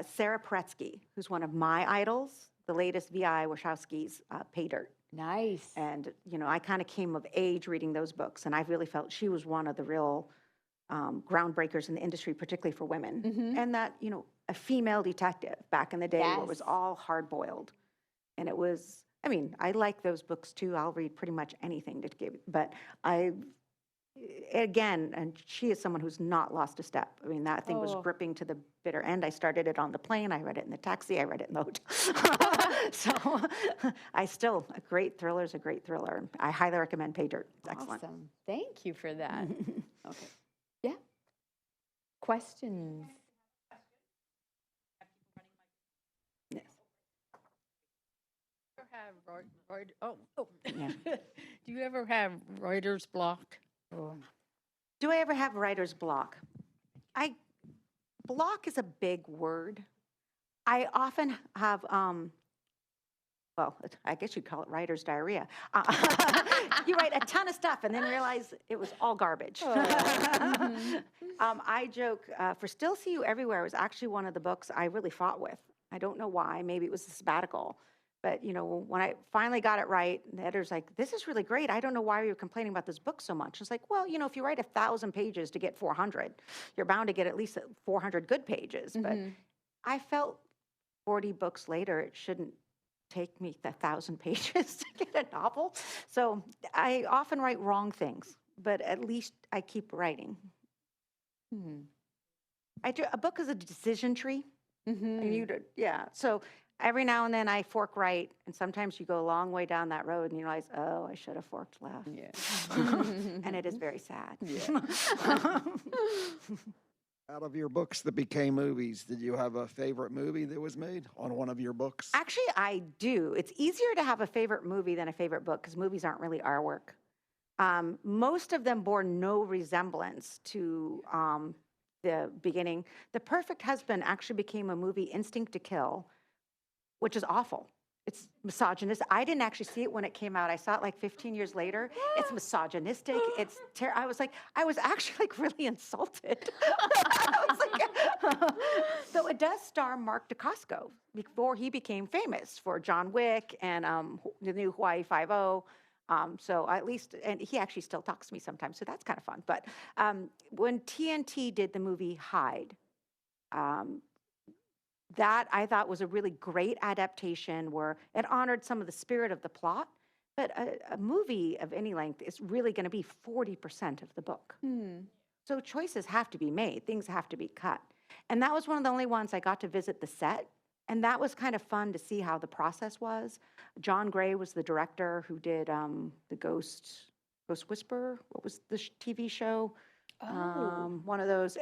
Sarah Paretsky, who's one of my idols, the latest V.I. Wachowski's Pay Dirt. Nice. And, I kind of came of age reading those books, and I really felt she was one of the real groundbreakers in the industry, particularly for women. And that, a female detective back in the day where it was all hard-boiled. And it was... I like those books too. I'll read pretty much anything to give, but and she is someone who's not lost a step. That thing was gripping to the bitter end. I started it on the plane. I read it in the taxi. I read it in the hotel. So a great thriller is a great thriller. I highly recommend Pay Dirt. It's excellent. Awesome. Thank you for that. Okay. Yeah. Questions? Do you ever have writer's block? Do I ever have writer's block? Block is a big word. I often have, I guess you'd call it writer's diarrhea. You write a ton of stuff and then realize it was all garbage. I joke, for Still See You Everywhere was actually one of the books I really fought with. I don't know why. Maybe it was a sabbatical. But, when I finally got it right, the editor's like, this is really great. I don't know why you're complaining about this book so much. It's like, well, if you write 1,000 pages to get 400, you're bound to get at least 400 good pages. But I felt 40 books later, it shouldn't take me 1,000 pages to get a novel. So I often write wrong things, but at least I keep writing. A book is a decision tree. And so every now and then I fork right, and sometimes you go a long way down that road and you realize, I should have forked left. Yeah. And it is very sad. Yeah. Out of your books that became movies, did you have a favorite movie that was made on one of your books? Actually, I do. It's easier to have a favorite movie than a favorite book because movies aren't really our work. Most of them bore no resemblance to the beginning. The Perfect Husband actually became a movie, Instinct to Kill, which is awful. It's misogynistic. I didn't actually see it when it came out. I saw it like 15 years later. It's misogynistic. It's I was actually really insulted. I was like, though it does star Mark Dacascos before he became famous for John Wick and the new Hawaii Five-0. So at least, and he actually still talks to me sometimes, so that's kind of fun. But when TNT did the movie Hyde, that I thought was a really great adaptation where it honored some of the spirit of the plot, but a movie of any length is really going to be 40% of the book. So choices have to be made, things have to be cut. And that was one of the only ones I got to visit the set, and that was kind of fun to see how the process was. John Gray was the director who did the Ghost Whisperer, what was the TV show? One of those,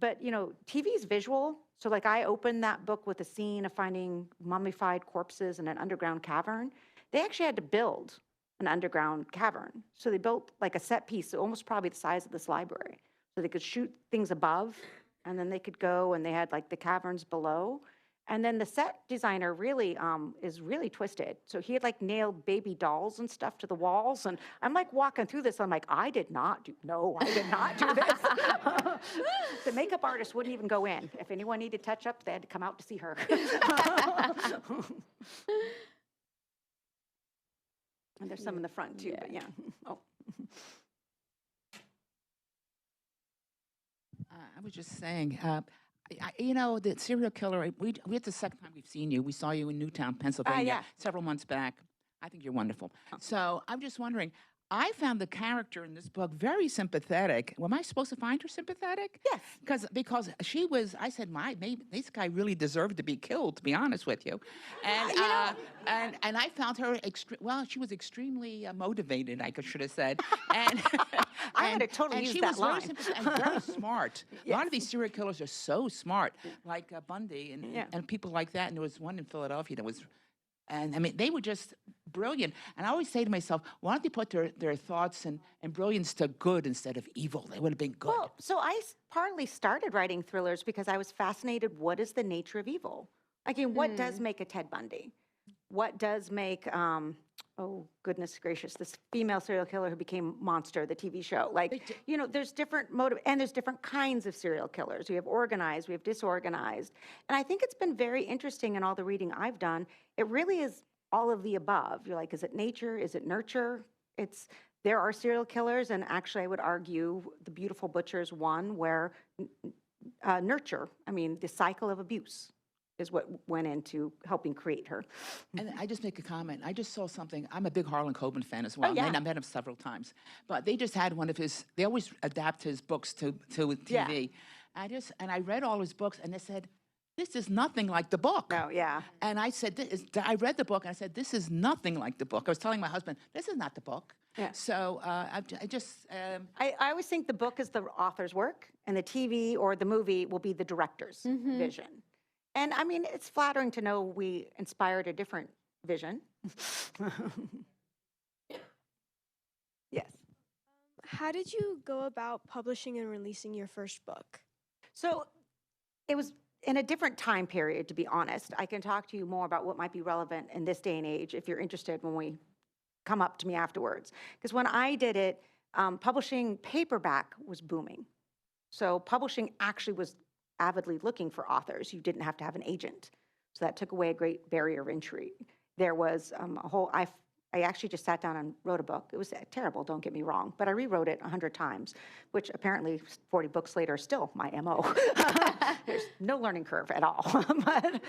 but TV is visual. So like I opened that book with a scene of finding mummified corpses in an underground cavern. They actually had to build an underground cavern. So they built like a set piece, almost probably the size of this library. so they could shoot things above, and then they could go and they had like the caverns below. And then the set designer really is really twisted. So he had like nailed baby dolls and stuff to the walls. And I'm like walking through this. I'm like, I did not do this. The makeup artist wouldn't even go in. If anyone needed touch up, they had to come out to see her. And there's some in the front too, but yeah. Oh. I was just saying, the serial killer, it's the second time we've seen you. We saw you in Newtown, Pennsylvania, yeah. several months back. I think you're wonderful. So I'm just wondering, I found the character in this book very sympathetic. Am I supposed to find her sympathetic? Yes. Because she was, I said, maybe this guy really deserved to be killed, to be honest with you. And and I found her, she was extremely motivated, I should have said. And I had to totally use she that was line. very sympathetic and very smart. A lot of these serial killers are so smart, like Bundy and people like that. And there was one in Philadelphia that was, and I mean, they were just brilliant. And I always say to myself, why don't they put their thoughts and brilliance to good instead of evil? They would have been good. Well, so I partly started writing thrillers because I was fascinated, what is the nature of evil? Again, what does make a Ted Bundy? What does make, oh, goodness gracious, this female serial killer who became Monster, the TV show? Like, there's different motive, and there's different kinds of serial killers. We have organized, we have disorganized. And I think it's been very interesting in all the reading I've done. It really is all of the above. You're like, is it nature? Is it nurture? There are serial killers, and actually I would argue The Beautiful Butcher is one where nurture, the cycle of abuse is what went into helping create her. And I just make a comment. I just saw something. I'm a big Harlan Coben fan as well. Oh, yeah. And I've met him several times. But they just had one of they always adapt his books to TV. Yeah. And I read all his books, and they said, this is nothing like the book. Oh, yeah. And I said, I read the book, and I said, this is nothing like the book. I was telling my husband, this is not the book. Yeah. So I always think the book is the author's work, and the TV or the movie will be the director's vision. And it's flattering to know we inspired a different vision. Yes. How did you go about publishing and releasing your first book? So it was in a different time period, to be honest. I can talk to you more about what might be relevant in this day and age if you're interested when we come up to me afterwards. Because when I did it, publishing paperback was booming. So publishing actually was avidly looking for authors. You didn't have to have an agent. So that took away a great barrier of entry. There was I actually just sat down and wrote a book. It was terrible, don't get me wrong, but I rewrote it 100 times, which apparently 40 books later is still my MO. There's no learning curve at all. But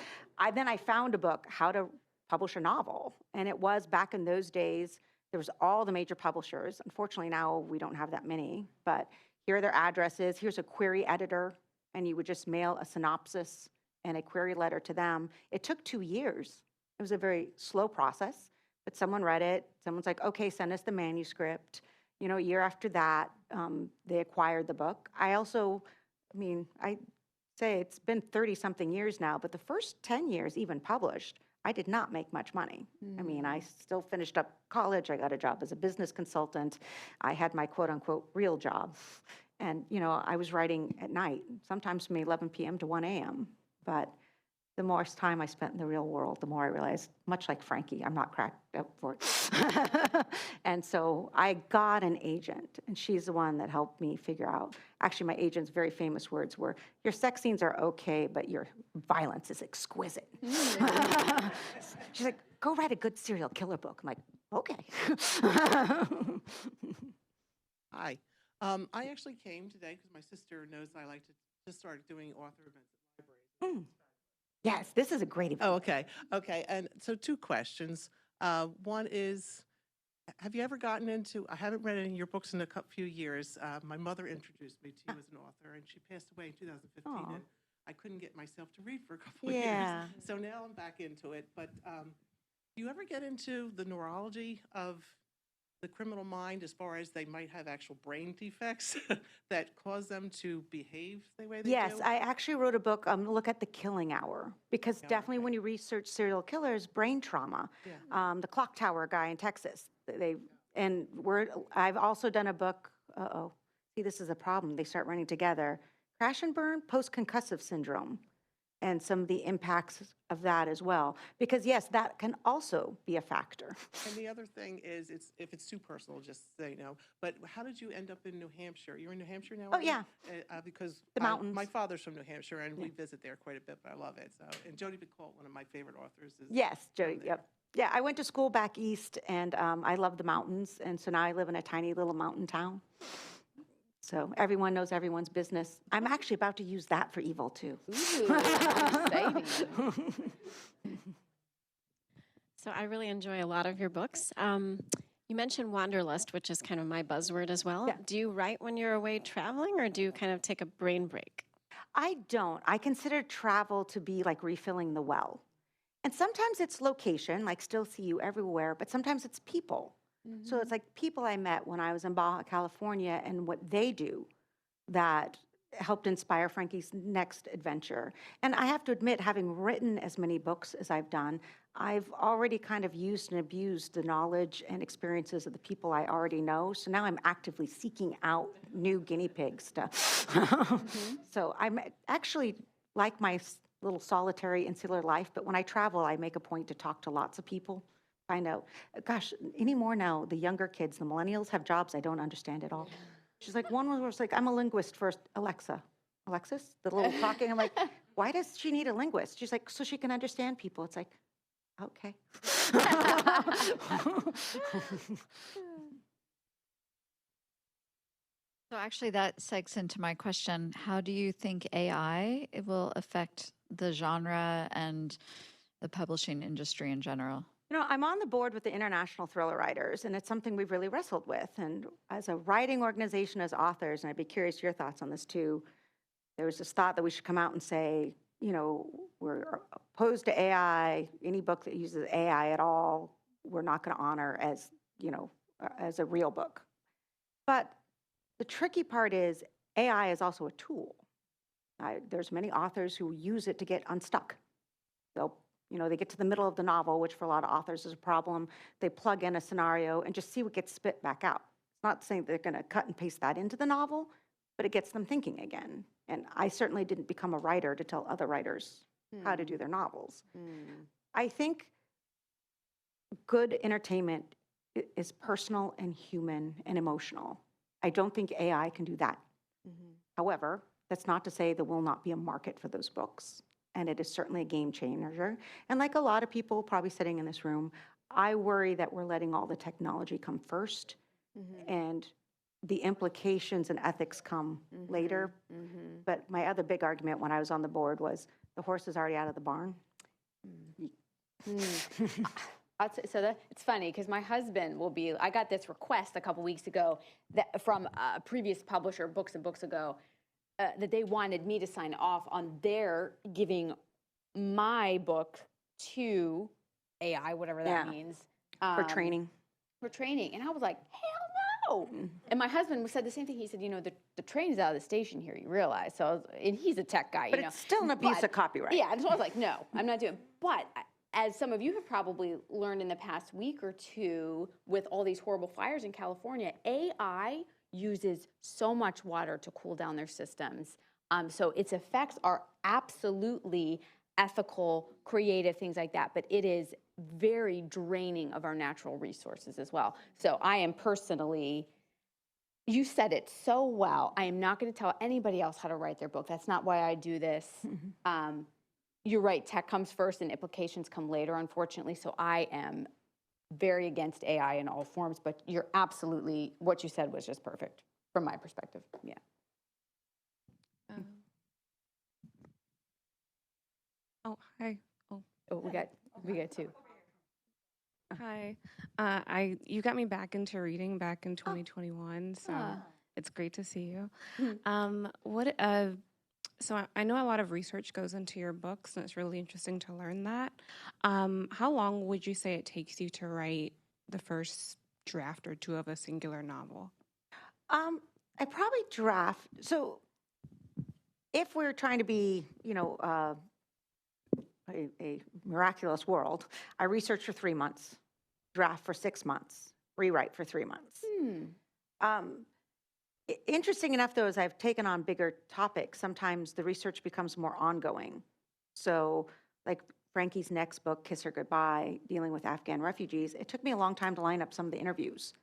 then I found a book, how to publish a novel. And it was back in those days, there was all the major publishers. Unfortunately, now we don't have that many, but here are their addresses. Here's a query editor. And you would just mail a synopsis and a query letter to them. It took 2 years. It was a very slow process, but someone read it. Someone's like, okay, send us the manuscript. A year after that, they acquired the book. I say it's been 30-something years now, but the first 10 years, even published, I did not make much money. I still finished up college. I got a job as a business consultant. I had my quote-unquote real job. And, I was writing at night, sometimes from 11 p.m. to 1 a.m. But the more time I spent in the real world, the more I realized, much like Frankie, I'm not cracked up for it. And so I got an agent, and she's the one that helped me figure out. Actually, my agent's very famous words were, your sex scenes are okay, but your violence is exquisite. She's like, go write a good serial killer book. I'm like, okay. Hi. I actually came today because my sister knows I like to just start doing author events at libraries. Yes, this is a great event. Oh, okay. Okay. And so 2 questions. One is, have you ever gotten into, I haven't read any of your books in a few years. My mother introduced me to you as an author, and she passed away in 2015. Aw. And I couldn't get myself to read for a couple of Yeah. years. So now I'm back into it. But do you ever get into the neurology of the criminal mind as far as they might have actual brain defects that cause them to behave the way they do? Yes, I actually wrote a book, Look at the Killing Hour, because Yeah, definitely okay. when you research serial killers, brain trauma. Yeah. The clock tower guy in Texas, I've also done a book, see, this is a problem. They start running together. Crash and burn, post-concussive syndrome, and some of the impacts of that as well. Because yes, that can also be a factor. And the other thing is, if it's too personal, just say no. But how did you end up in New Hampshire? You're in New Hampshire now? Oh, yeah. Because The mountains. my father's from New Hampshire, and we visit there quite a bit, but I love it. So, and Jodi Picoult, one of my favorite authors, is Yes, Jody, there. yep. Yeah, I went to school back east, and I love the mountains, and so now I live in a tiny little mountain town. So everyone knows everyone's business. I'm actually about to use that for evil, too. Ooh, exciting. So I really enjoy a lot of your books. You mentioned wanderlust, which is kind of my buzzword as well. Yeah. Do you write when you're away traveling, or do you kind of take a brain break? I don't. I consider travel to be like refilling the well. And sometimes it's location, like still see you everywhere, but sometimes it's people. So it's like people I met when I was in Baja California and what they do that helped inspire Frankie's next adventure. And I have to admit, having written as many books as I've done, I've already kind of used and abused the knowledge and experiences of the people I already know. So now I'm actively seeking out new guinea pig stuff. So I'm actually like my little solitary insular life, but when I travel, I make a point to talk to lots of people. Find out, gosh, anymore now, the younger kids, the millennials have jobs I don't understand at all. She's like, one was like, I'm a linguist for Alexis, the little talking. I'm like, why does she need a linguist? She's like, so she can understand people. It's like, okay. So actually that segs into my question. How do you think AI will affect the genre and the publishing industry in general? You know, I'm on the board with the International Thriller Writers, and it's something we've really wrestled with. And as a writing organization, as authors, and I'd be curious your thoughts on this too, there was this thought that we should come out and say, you know, we're opposed to AI. Any book that uses AI at all, we're not going to honor as, you know, as a real book. But the tricky part is AI is also a tool. There's many authors who use it to get unstuck. They'll, you know, they get to the middle of the novel, which for a lot of authors is a problem. They plug in a scenario and just see what gets spit back out. It's not saying they're going to cut and paste that into the novel, but it gets them thinking again. And I certainly didn't become a writer to tell other writers how to do their novels. I think good entertainment is personal and human and emotional. I don't think AI can do that. However, that's not to say there will not be a market for those books. And it is certainly a game changer. And like a lot of people probably sitting in this room, I worry that we're letting all the technology come first and the implications and ethics come later. But my other big argument when I was on the board was the horse is already out of the barn. So it's funny because my husband will be, I got this request a couple weeks ago that from a previous publisher, books and books ago, that they wanted me to sign off on their giving my book to AI, whatever that means. For training. For training. And I was like, hell no. And my husband said the same thing. He said, you know, the train's out of the station here, you realize. So, and he's a tech guy, But you know. it's still an abuse of copyright. Yeah, and so I was like, no, I'm not doing it. But as some of you have probably learned in the past week or two with all these horrible fires in California, AI uses so much water to cool down their systems. So its effects are absolutely ethical, creative, things like that, but it is very draining of our natural resources as well. So I am personally, you said it so well, I am not going to tell anybody else how to write their book. That's not why I do this. You're right, tech comes first and implications come later, unfortunately. So I am very against AI in all forms, but you're absolutely, what you said was just perfect from my perspective. Yeah. Oh, hi. Oh, Oh, we got two. hi. You got me back into reading back in 2021, so it's great to see you. So I know a lot of research goes into your books, and it's really interesting to learn that. How long would you say it takes you to write the first draft or two of a singular novel? I probably draft. So if we're trying to be, you know, a miraculous world, I research for 3 months, draft for 6 months, rewrite for 3 months. Interesting enough, though, as I've taken on bigger topics, sometimes the research becomes more ongoing. So, like Frankie's next book, Kiss Her Goodbye, dealing with Afghan refugees, it took me a long time to line up some of the interviews.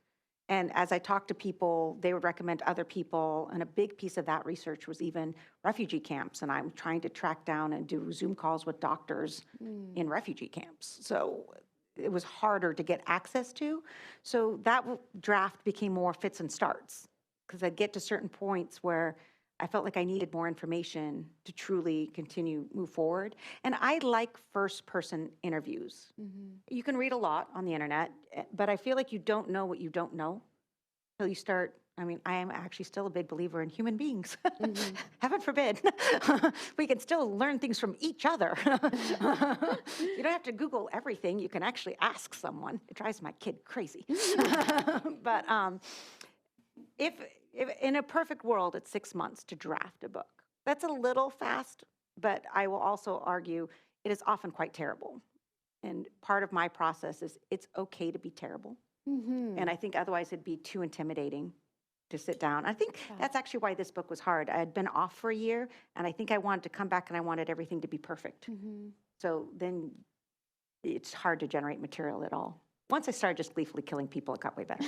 And as I talked to people, they would recommend other people. And a big piece of that research was even refugee camps. And I'm trying to track down and do Zoom calls with doctors in refugee camps. So it was harder to get access to. So that draft became more fits and starts, because I'd get to certain points where I felt like I needed more information to truly move forward. And I like first-person interviews. You can read a lot on the internet, but I feel like you don't know what you don't know until you start. I mean, I am actually still a big believer in human beings. Heaven forbid. We can still learn things from each other. You don't have to Google everything. You can actually ask someone. It drives my kid crazy. But if in a perfect world, it's 6 months to draft a book. That's a little fast, but I will also argue it is often quite terrible. And part of my process is it's okay to be terrible. And I think otherwise it'd be too intimidating to sit down. I think that's actually why this book was hard. I had been off for a year, and I think I wanted to come back and I wanted everything to be perfect. So then it's hard to generate material at all. Once I started just gleefully killing people, it got way better.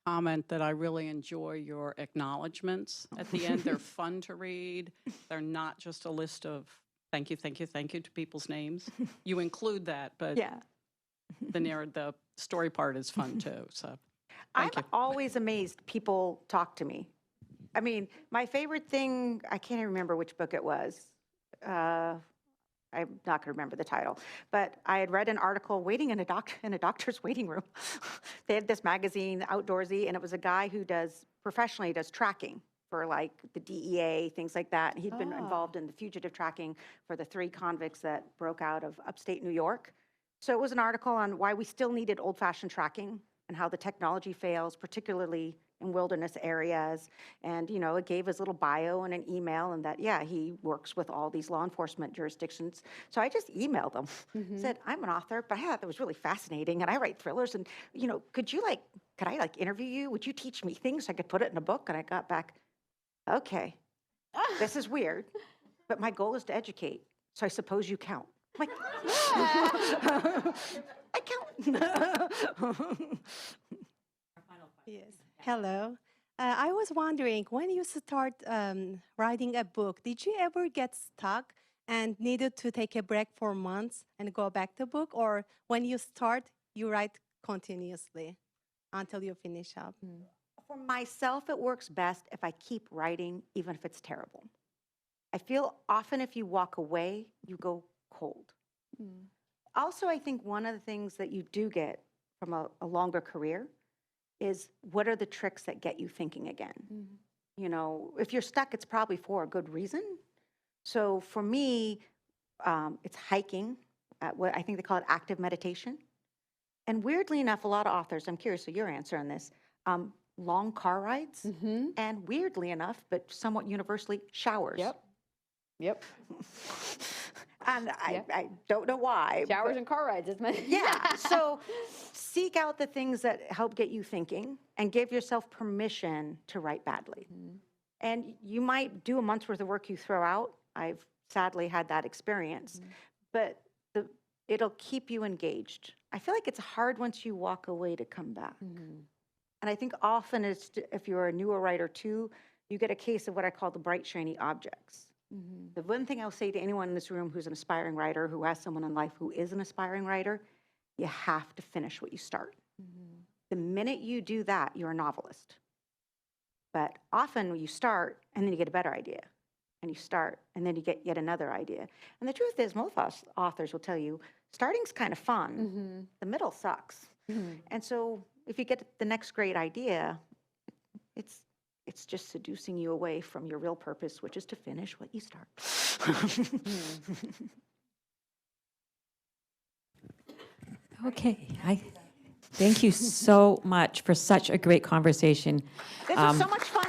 Comment that I really enjoy your acknowledgments at the end. They're fun to read. They're not just a list of thank you, thank you, thank you to people's names. You include that, but the story part is fun too. So I'm always amazed people talk to me. I mean, my favorite thing, I can't even remember which book it was. I'm not going to remember the title, but I had read an article waiting in a doctor's waiting room. They had this magazine, Outdoorsy, and it was a guy who professionally does tracking for like the DEA, things like that. He'd been involved in the fugitive tracking for the 3 convicts that broke out of upstate New York. So it was an article on why we still needed old-fashioned tracking and how the technology fails, particularly in wilderness areas. And, you know, it gave his little bio and an email, and that, he works with all these law enforcement jurisdictions. So I just emailed them, said, I'm an author, but I thought that was really fascinating, and I write thrillers, and, you know, could I interview you? Would you teach me things so I could put it in a book? And I got back, okay, this is weird, but my goal is to educate, so I suppose you count. I'm like, I count. Yes. Hello. I was wondering, when you start writing a book, did you ever get stuck and needed to take a break for months and go back to book? Or when you start, you write continuously until you finish up? For myself, it works best if I keep writing, even if it's terrible. I feel often if you walk away, you go cold. Also, I think one of the things that you do get from a longer career is what are the tricks that get you thinking again? You know, if you're stuck, it's probably for a good reason. So for me, it's hiking, what I think they call it active meditation. And weirdly enough, a lot of authors, I'm curious of your answer on this, long car rides, and weirdly enough, but somewhat universally, showers. Yep. And I don't know why. Showers and car rides. So seek out the things that help get you thinking and give yourself permission to write badly. And you might do a month's worth of work you throw out. I've sadly had that experience. But it'll keep you engaged. I feel like it's hard once you walk away to come back. And I think often if you're a newer writer too, you get a case of what I call the bright, shiny objects. The one thing I'll say to anyone in this room who's an aspiring writer, who has someone in life who is an aspiring writer, you have to finish what you start. The minute you do that, you're a novelist. But often you start, and then you get a better idea. And you start, and then you get yet another idea. And the truth is, most authors will tell you, starting's kind of fun. The middle sucks. And so if you get the next great idea, it's just seducing you away from your real purpose, which is to finish what you start. Okay. Thank you so much for such a great conversation. This was so much fun.